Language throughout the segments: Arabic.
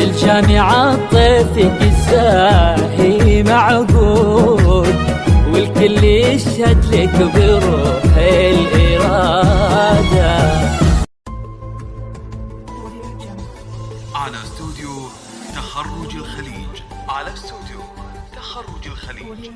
بالجامعة طيفك الزاهي معقود، والكل يشهد لك بروح الإرادة. على استوديو تخرج الخليج، على استوديو تخرج الخليج.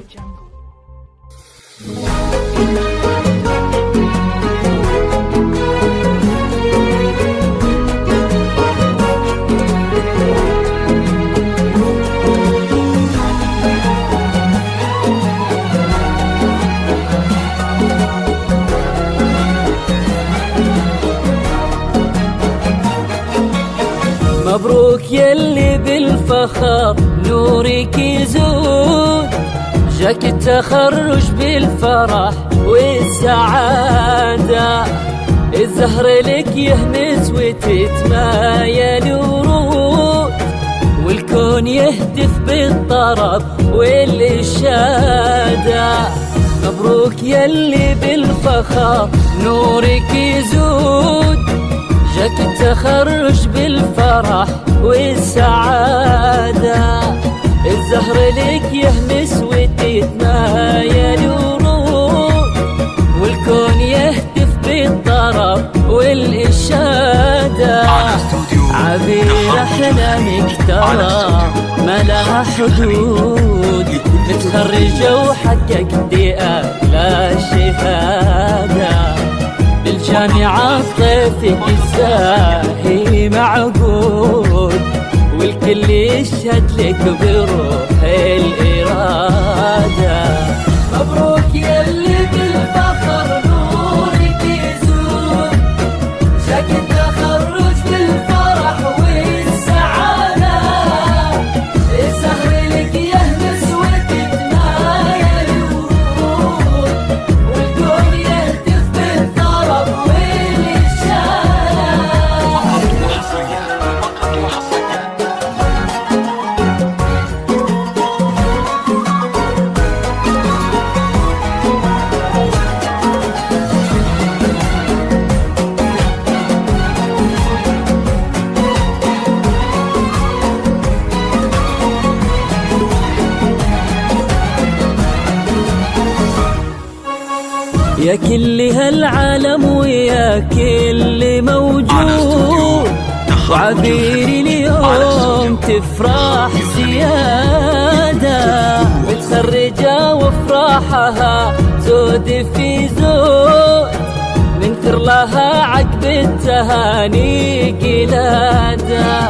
مبروك يلي بالفخر نورك يزود، جاك التخرج بالفرح والسعادة، الزهر لك يهمس وتتمايل ورود، والكون يهتف بالطرب والإشادة. مبروك يلي بالفخر نورك يزود، جاك التخرج بالفرح والسعادة، الزهر لك يهمس وتتمايل ورود، والكون يهتف بالطرب والإشادة. عبير أحلامك ترى ما لها حدود، متخرجة وحققت أعلى شهادة، بالجامعة طيفك الزاهي معقود، والكل يشهد لك بروح الإرادة. مبروك يلي بالفخر نورك يزود، جاك التخرج بالفرح والسعادة، الزهر لك يهمس وتتمايل ورود، والكون يهتف بالطرب والإشادة. يا كل هالعالم ويا كل موجود، وعبيري اليوم تفرح زيادة، متخرجة وافراحها زود في زود، ننكر لها عقب التهاني قلادة.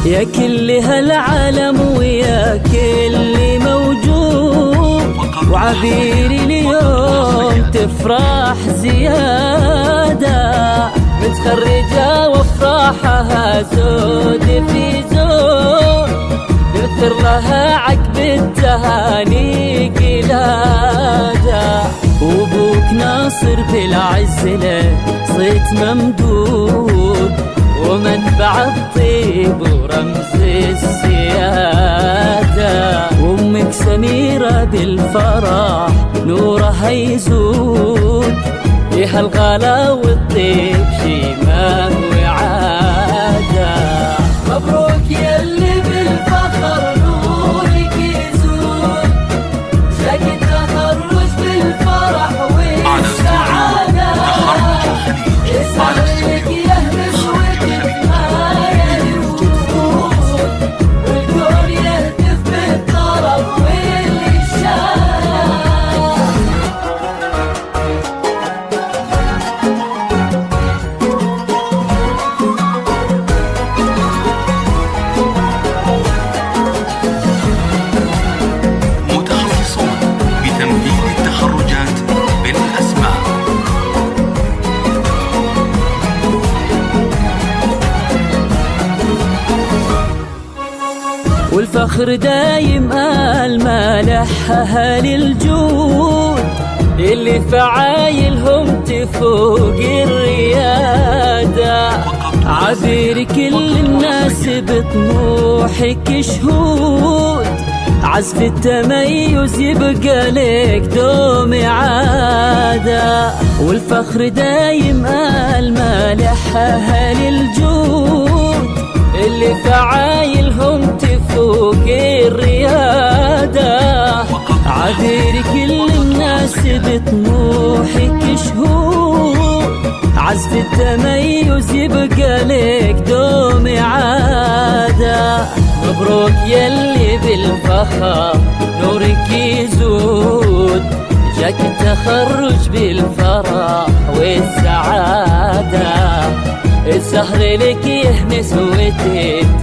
يا كل هالعالم ويا كل موجود، وعبيري اليوم تفرح زيادة، متخرجة وافراحها زود في زود، نذكر لها عقب التهاني قلادة. وابوك ناصر بالعز له صيت ممدود، ومنبع الطيب ورمز السيادة، وامك سميرة بالفرح نورها يزود، فيها الغلا والطيب شيمة وعادة. مبروك يلي بالفخر نورك يزود، جاك التخرج بالفرح والسعادة، الزهر لك يهمس وتتمايل ورود، والكون يهتف بالطرب والإشادة. متخصصون بتمهيد التخرجات بالأسماء. والفخر دايم المالحها للجود، اللي فعايلهم تفوق الريادة، عبير كل الناس بطموحك شهود، عزف التميز يبقى لك دوم عادة. والفخر دايم المالحها للجود، اللي فعايلهم تفوق الريادة. عذير كل الناس بطموحك شهود، عزف التميز يبقى لك دوم عادة. مبروك يلي بالفخر نورك يزود، جاك التخرج بالفرح والسعادة. الزهر لك يهمس وتبتسم